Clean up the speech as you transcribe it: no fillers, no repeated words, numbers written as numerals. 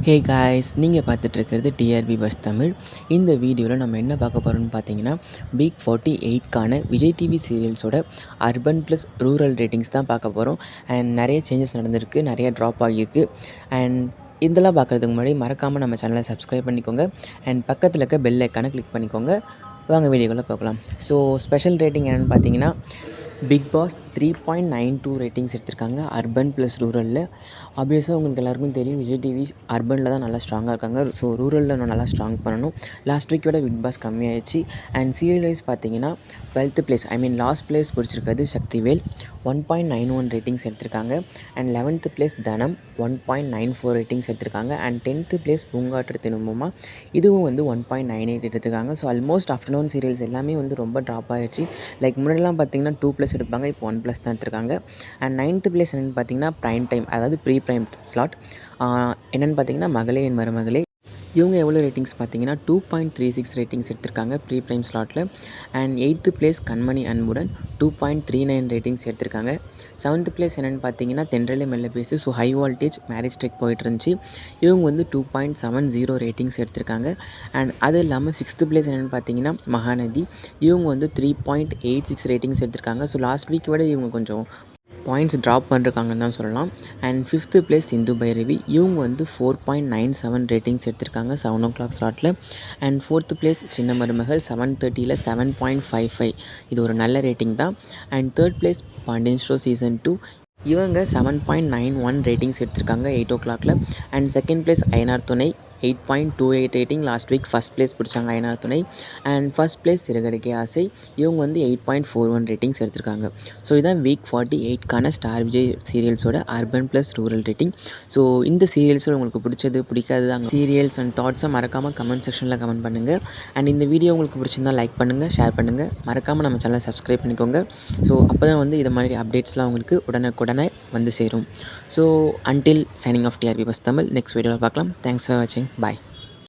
Hey guys, நீங்கள் பார்த்துட்ருக்கிறது TRP buzz Tamil. இந்த வீடியோவில் நம்ம என்ன பார்க்க போகிறோம்னு பார்த்தீங்கன்னா, வீக் 48க்கான விஜய் டிவி சீரியல்ஸோட அர்பன் ப்ளஸ் ரூரல் ரேட்டிங்ஸ் தான் பார்க்க போகிறோம். அண்ட் நிறைய சேஞ்சஸ் நடந்திருக்கு, நிறைய ட்ராப் ஆகியிருக்கு. அண்ட் இதெல்லாம் பார்க்குறதுக்கு முன்னாடி மறக்காமல் நம்ம சேனலை சப்ஸ்கிரைப் பண்ணிக்கோங்க. அண்ட் பக்கத்தில் இருக்க பெல் ஐக்கானை கிளிக் பண்ணிக்கோங்க. வாங்க வீடியோக்குள்ளே பார்க்கலாம். ஸோ ஸ்பெஷல் ரேட்டிங் என்னென்னு பார்த்தீங்கன்னா, பிக் பாஸ் 3.92 ரேட்டிங்ஸ் எடுத்திருக்காங்க அர்பன் ப்ளஸ் ரூரலில். ஆப்வியஸாக உங்களுக்கு எல்லாருக்கும் தெரியும், விஜய் டிவி அர்பனில் தான் நல்லா ஸ்ட்ராங்காக இருக்காங்க. ஸோ ரூரலில் இன்னும் நல்லா ஸ்ட்ராங் பண்ணணும். லாஸ்ட் வீக்கோட பிக் பாஸ் கம்மியாயிடுச்சு. அண்ட் சீரியல் வைஸ் பார்த்தீங்கன்னா 12th பிளேஸ், லாஸ்ட் பிளேஸ் பிடிச்சிருக்கிறது சக்திவேல், 1.91 ரேட்டிங்ஸ் எடுத்திருக்காங்க. And 11th place Thanam, 1.94 ratings எடுத்திருக்காங்க. அண்ட் 10th பிளேஸ் பூங்காற்று தினமுமா, இதுவும் வந்து 1.98 எடுத்திருக்காங்க. ஸோ ஆல்மோஸ்ட் ஆஃப்டர்நூன் சீரியல்ஸ் எல்லாமே வந்து ரொம்ப ட்ராப் ஆகிடுச்சு. லைக் முன்னாடிலாம் பார்த்தீங்கன்னா 2+ எடுப்பாங்க, இப்போ 1+ தான் எடுத்திருக்காங்க. அண்ட் 9th பிளேஸ் என்னென்னு பார்த்தீங்கன்னா ப்ரைம் டைம், அதாவது ப்ரீ ப்ரைம் ஸ்லாட். என்னென்னு பார்த்தீங்கன்னா மகளே என் மருமகளே. இவங்க எவ்வளோ ரேட்டிங்ஸ் பார்த்தீங்கன்னா 2.36 ரேட்டிங்ஸ் எடுத்திருக்காங்க ப்ரீ ப்ரைம் ஸ்லாட்டில். அண்ட் 8th பிளேஸ் கண்மணி அன்புடன் 2.39 ரேட்டிங்ஸ் எடுத்திருக்காங்க. 7th பிளேஸ் என்னென்னு பார்த்தீங்கன்னா தென்றலே மெல்ல பேசு. So high voltage marriage trek போயிட்டு இருந்துச்சு. இவங்க வந்து 2.70 ரேட்டிங்ஸ் எடுத்திருக்காங்க. அண்ட் அது இல்லாமல் 6th பிளேஸ் என்னென்னு பார்த்தீங்கன்னா மகாநதி. இவங்க வந்து 3.86 ரேட்டிங்ஸ் எடுத்திருக்காங்க. ஸோ லாஸ்ட் வீக் விட இவங்க கொஞ்சம் பாயிண்ட்ஸ் ட்ராப் பண்ணிருக்காங்கன்னு தான் சொல்லலாம். And 5th place Sindhu Bhairavi. இவங்க வந்து 4.97 ரேட்டிங்ஸ் எடுத்திருக்காங்க 7 o'clock ஸ்லாட்டில். அண்ட் 4th பிளேஸ் சின்ன மருமகள் 7:30 7.55. இது ஒரு நல்ல ரேட்டிங் தான். And 3rd place Pandian store season 2. இவங்க 7.91 ரேட்டிங்ஸ் எடுத்திருக்காங்க 8 o'clockல. அண்ட் 2nd பிளேஸ் அயனார் துணை, 8.28 rating. Last week first place பிடிச்சாங்க அயனார் துணை. அண்ட் ஃபஸ்ட் பிளேஸ் சிறகடிக்க ஆசை. இவங்க வந்து 8.41 ரேட்டிங்ஸ் எடுத்திருக்காங்க. ஸோ இதான் வீக் 48க்கான ஸ்டார் விஜய் சீரியல்ஸோட urban plus rural rating. So இந்த சீரியல்ஸில் உங்களுக்கு பிடிச்சது பிடிக்காது அங்கே சீரியல்ஸ் அண்ட் தாட்ஸை மறக்காமல் கமெண்ட் செக்ஷனில் கமெண்ட் பண்ணுங்கள். அண்ட் இந்த வீடியோ உங்களுக்கு பிடிச்சிருந்தால் லைக் பண்ணுங்கள், ஷேர் பண்ணுங்கள். மறக்காமல் நம்ம சேனலை சப்ஸ்கிரைப் பண்ணிக்கோங்க. ஸோ அப்போ தான் வந்து இது மாதிரி அப்டேட்ஸ்லாம் உங்களுக்கு உடனுக்குடனே வந்து சேரும். So until signing off TRP buzz Tamil. Next வீடியோவில் பார்க்கலாம். தேங்க்ஸ் ஃபார் வாட்சிங். பாய்.